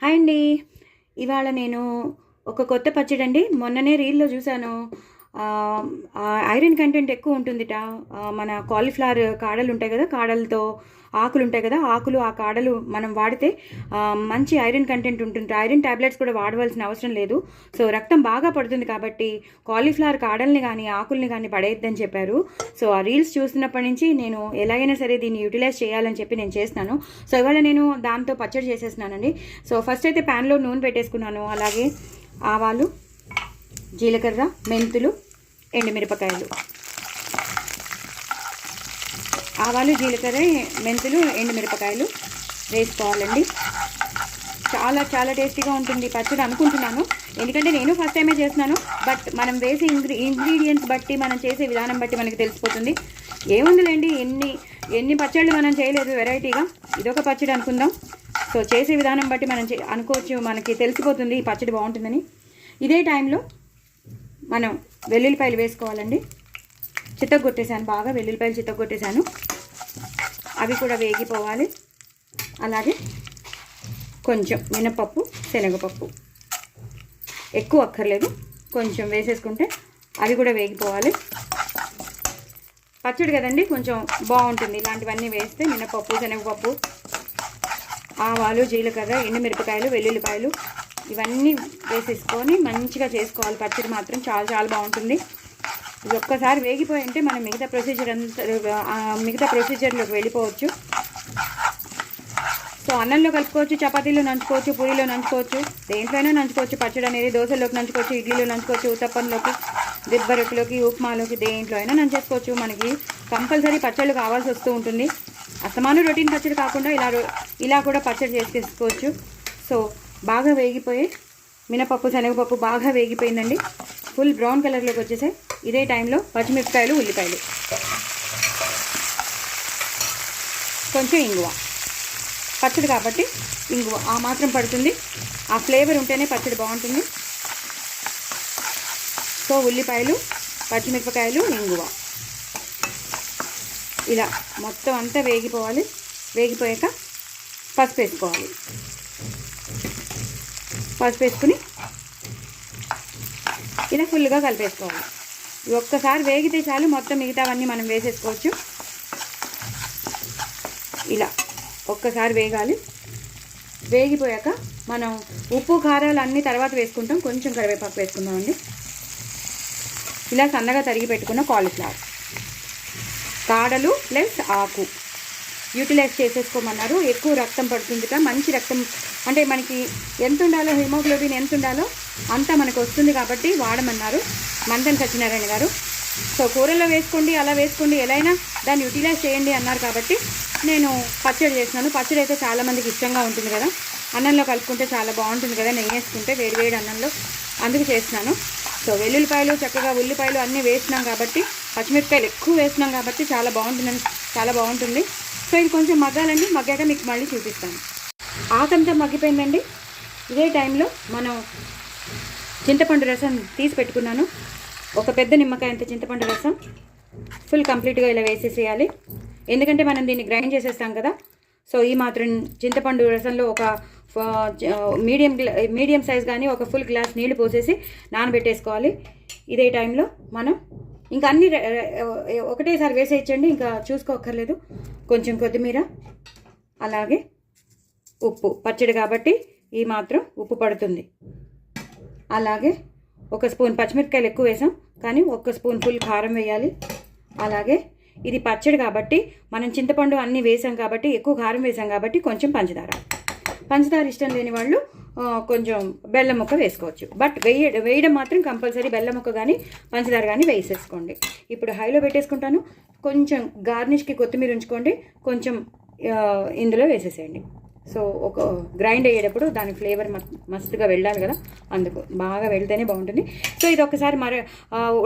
Hi అండి. ఇవాళ నేను ఒక కొత్త పచ్చడండి. మొన్ననే రీల్‌లో చూసాను. ఐరన్ కంటెంట్ ఎక్కువ ఉంటుందిట. మన కాలీఫ్లవర్ కాడలు ఉంటాయి కదా! కాడలతో ఆకులు ఉంటాయి కదా! ఆకులు, ఆ కాడలు మనం వాడితే మంచి ఐరన్ కంటెంట్ ఉంటుంది. ఐరన్ టాబ్లెట్స్ కూడా వాడవలసిన అవసరం లేదు. సో, రక్తం బాగా పడుతుంది కాబట్టి కాలీఫ్లవర్ కాడల్ని గానీ, ఆకుల్ని గానీ పడేయొద్దని చెప్పారు. సో, ఆ రీల్స్ చూస్తున్నప్పటి నుంచి నేను ఎలాగైనా సరే దీన్ని యుటిలైజ్ చేయాలని చెప్పి నేను చేస్తున్నాను. సో, ఇవాళ నేను దాంతో పచ్చడి చేసేస్తున్నానండి. సో, ఫస్ట్ అయితే ప్యాన్‌లో నూనె పెట్టేసుకున్నాను. అలాగే ఆవాలు, జీలకర్ర, మెంతులు, ఎండుమిరపకాయలు. ఆవాలు, జీలకర్ర, మెంతులు, ఎండుమిరపకాయలు వేసుకోవాలండి. చాలా చాలా టేస్టీగా ఉంటుంది పచ్చడి అనుకుంటున్నాను. ఎందుకంటే నేను ఫస్ట్ టైమే చేస్తున్నాను. బట్ మనం వేసే ఇంగ్రీడియంట్స్ బట్టి, మనం చేసే విధానం బట్టి మనకి తెలిసిపోతుంది. ఏముందిలేండి, ఎన్ని పచ్చళ్ళు మనం చేయలేదు వెరైటీగా. ఇదొక పచ్చడి అనుకుందాం. సో, చేసే విధానం బట్టి మనం అనుకోవచ్చు, మనకి తెలిసిపోతుంది ఈ పచ్చడి బాగుంటుందని. ఇదే టైంలో మనం వెల్లుల్లిపాయలు వేసుకోవాలండి. చితగ్గొట్టేసాను, బాగా వెల్లుల్లిపాయలు చితగ్గొట్టేసాను. అవి కూడా వేగిపోవాలి. అలాగే కొంచెం మినపప్పు, శనగపప్పు, ఎక్కువ అక్కర్లేదు, కొంచెం వేసేసుకుంటే అవి కూడా వేగిపోవాలి. పచ్చడి కదండి, కొంచెం బాగుంటుంది ఇలాంటివన్నీ వేస్తే. మినపప్పు, శనగపప్పు, ఆవాలు, జీలకర్ర, ఎండుమిరపకాయలు, వెల్లుల్లిపాయలు ఇవన్నీ వేసేసుకొని మంచిగా చేసుకోవాలి. పచ్చడి మాత్రం చాలా చాలా బాగుంటుంది. ఇది ఒక్కసారి వేగిపోయి అంటే మనం మిగతా ప్రొసీజర్లోకి వెళ్ళిపోవచ్చు. సో, అన్నంలో కలుపుకోవచ్చు, చపాతీలో నంచుకోవచ్చు, పూరీలో నంచుకోవచ్చు, దేంట్లోనైనా నంచుకోవచ్చు. పచ్చడి అనేది దోశలోకి నంచుకోవచ్చు, ఇడ్లీలో నంచుకోవచ్చు, ఉత్తప్పంలోకి, దిబ్బరొట్టులోకి, ఉప్మాలోకి, దేంట్లో అయినా నంచేసుకోవచ్చు. మనకి కంపల్సరీ పచ్చళ్ళు కావాల్సి వస్తూ ఉంటుంది. అస్తమాను రొటీన్ పచ్చడి కాకుండా ఇలా కూడా పచ్చడి చేసుకోవచ్చు. సో, బాగా వేగిపోయి మినపప్పు, శనగపప్పు బాగా వేగిపోయిందండి. ఫుల్ బ్రౌన్ కలర్లోకి వచ్చేసాయి. ఇదే టైంలో పచ్చిమిరపకాయలు, ఉల్లిపాయలు, కొంచెం ఇంగువ. పచ్చడి కాబట్టి ఇంగువ ఆ మాత్రం పడుతుంది. ఆ ఫ్లేవర్ ఉంటేనే పచ్చడి బాగుంటుంది. సో, ఉల్లిపాయలు, పచ్చిమిరపకాయలు, ఇంగువ ఇలా మొత్తం అంతా వేగిపోవాలి. వేగిపోయాక పసుపు వేసుకోవాలి. పసుపు వేసుకుని ఇలా ఫుల్గా కలిపేసుకోవాలి. ఒక్కసారి వేగితే చాలు, మొత్తం మిగతావన్నీ మనం వేసేసుకోవచ్చు. ఇలా ఒక్కసారి వేగాలి. వేగిపోయాక మనం ఉప్పు, కారాలు అన్నీ తర్వాత వేసుకుంటాం. కొంచెం కరివేపాకు వేసుకుందామండి. ఇలా సన్నగా తరిగి పెట్టుకున్న కాలీఫ్లవర్ కాడలు ప్లస్ ఆకు యూటిలైజ్ చేసేసుకోమన్నారు. ఎక్కువ రక్తం పడుతుందిట. మంచి రక్తం అంటే మనకి ఎంత ఉండాలో, హిమోగ్లోబిన్ ఎంత ఉండాలో అంతా మనకు వస్తుంది కాబట్టి వాడమన్నారు మంతెన సత్యనారాయణ గారు. సో, కూరల్లో వేసుకోండి, అలా వేసుకోండి, ఎలా అయినా దాన్ని యూటిలైజ్ చేయండి అన్నారు కాబట్టి నేను పచ్చడి చేస్తున్నాను. పచ్చడి అయితే చాలామందికి ఇష్టంగా ఉంటుంది కదా, అన్నంలో కలుపుకుంటే చాలా బాగుంటుంది కదా, నెయ్యి వేసుకుంటే వేడివేడి అన్నంలో, అందుకు చేస్తున్నాను. సో, వెల్లుల్లిపాయలు, చక్కగా ఉల్లిపాయలు అన్నీ వేసినాం కాబట్టి, పచ్చిమిరపకాయలు ఎక్కువ వేసినాం కాబట్టి చాలా బాగుంటుంది. సో, ఇది కొంచెం మగ్గాలండి. మగ్గాక మీకు మళ్ళీ చూపిస్తాను. ఆకంతా మగ్గిపోయిందండి. ఇదే టైంలో మనం చింతపండు రసం తీసి పెట్టుకున్నాను. ఒక పెద్ద నిమ్మకాయ అంత చింతపండు రసం ఫుల్ కంప్లీట్గా ఇలా వేసేసేయాలి. ఎందుకంటే మనం దీన్ని గ్రైండ్ చేసేస్తాం కదా. సో, ఈ మాత్రం చింతపండు రసంలో ఒక మీడియం సైజ్ కానీ ఒక ఫుల్ గ్లాస్ నీళ్లు పోసేసి నానబెట్టేసుకోవాలి. ఇదే టైంలో మనం ఇంకా అన్నీ ఒకటేసారి వేసేయచ్చండి, ఇంకా చూసుకోక్కర్లేదు. కొంచెం కొత్తిమీర, అలాగే ఉప్పు, పచ్చడి కాబట్టి ఈ మాత్రం ఉప్పు పడుతుంది. అలాగే ఒక స్పూన్ పచ్చిమిరపకాయలు ఎక్కువ వేసాం కానీ ఒక స్పూన్ ఫుల్ కారం వేయాలి. అలాగే ఇది పచ్చడి కాబట్టి మనం చింతపండు అన్నీ వేసాం కాబట్టి, ఎక్కువ కారం వేసాం కాబట్టి కొంచెం పంచదార ఇష్టం లేని వాళ్ళు కొంచెం బెల్లం ముక్క వేసుకోవచ్చు. బట్ వేయడం మాత్రం కంపల్సరీ బెల్లం ముక్క కానీ పంచదార కానీ వేసేసుకోండి. ఇప్పుడు హైలో పెట్టేసుకుంటాను. కొంచెం గార్నిష్కి కొత్తిమీర ఉంచుకోండి, కొంచెం ఇందులో వేసేసేయండి. సో, ఒక గ్రైండ్ అయ్యేటప్పుడు దాని ఫ్లేవర్ మస్తుగా వెళ్ళాలి కదా, అందుకు బాగా వెళ్తేనే బాగుంటుంది. సో, ఇది ఒకసారి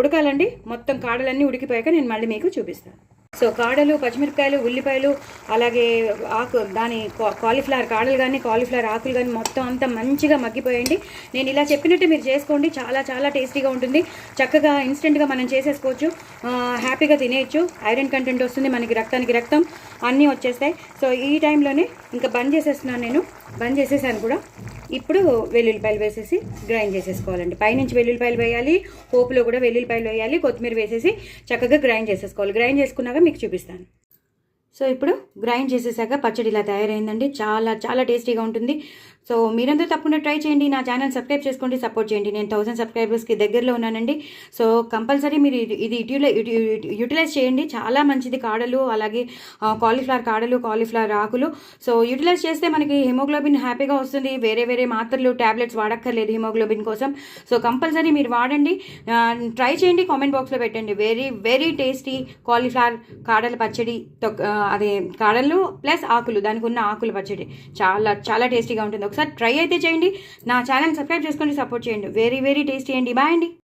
ఉడకాలండి. మొత్తం కాడలన్నీ ఉడికిపోయాక నేను మళ్ళీ మీకు చూపిస్తాను. సో, కాడలు, పచ్చిమిరపకాయలు, ఉల్లిపాయలు, అలాగే దాని కాలీఫ్లవర్ కాడలు కానీ కాలీఫ్లవర్ ఆకులు కానీ మొత్తం అంతా మంచిగా మగ్గిపోయండి. నేను ఇలా చెప్పినట్టు మీరు చేసుకోండి. చాలా చాలా టేస్టీగా ఉంటుంది. చక్కగా ఇన్స్టెంట్గా మనం చేసేసుకోవచ్చు, హ్యాపీగా తినేయచ్చు. ఐరన్ కంటెంట్ వస్తుంది మనకి, రక్తానికి రక్తం అన్నీ వచ్చేస్తాయి. సో, ఈ టైంలోనే ఇంకా బంద్ చేసేస్తున్నాను. నేను బంద్ చేసేసాను కూడా. ఇప్పుడు వెల్లుల్లిపాయలు వేసేసి గ్రైండ్ చేసేసుకోవాలండి. పైనుంచి వెల్లుల్లిపాయలు వేయాలి, పోపులో కూడా వెల్లుల్లిపాయలు వేయాలి, కొత్తిమీర వేసేసి చక్కగా గ్రైండ్ చేసేసుకోవాలి. గ్రైండ్ చేసుకున్నాక మీకు చూపిస్తాను. సో ఇప్పుడు గ్రైండ్ చేసేసాక పచ్చడి ఇలా తయారైందండి. చాలా చాలా టేస్టీగా ఉంటుంది. సో మీరందరూ తప్పకుండా ట్రై చేయండి. నా ఛానల్ సబ్స్క్రైబ్ చేసుకోండి, సపోర్ట్ చేయండి. నేను 1000 సబ్స్క్రైబర్స్కి దగ్గరలో ఉన్నానండి. సో కంపల్సరీ మీరు ఇది యూటిలైజ్ చేయండి. చాలా మంచిది కాడలు, అలాగే కాలీఫ్లవర్ కాడలు, కాలీఫ్లవర్ ఆకులు. సో యూటిలైజ్ చేస్తే మనకి హిమోగ్లోబిన్ హ్యాపీగా వస్తుంది. వేరే మాత్రలు ట్యాబ్లెట్స్ వాడక్కర్లేదు హిమోగ్లోబిన్ కోసం. సో కంపల్సరీ మీరు వాడండి, ట్రై చేయండి, కామెంట్ బాక్స్లో పెట్టండి. వెరీ టేస్టీ కాలీఫ్లవర్ కాడల పచ్చడి, అదే కాడలు ప్లస్ ఆకులు, దానికి ఉన్న ఆకుల పచ్చడి చాలా చాలా టేస్టీగా ఉంటుంది. ఒకసారి ట్రై అయితే చేయండి. నా ఛానల్ సబ్స్క్రైబ్ చేసుకోండి, సపోర్ట్ చేయండి. వెరీ టేస్టీ అండి. బాయ్ అండి.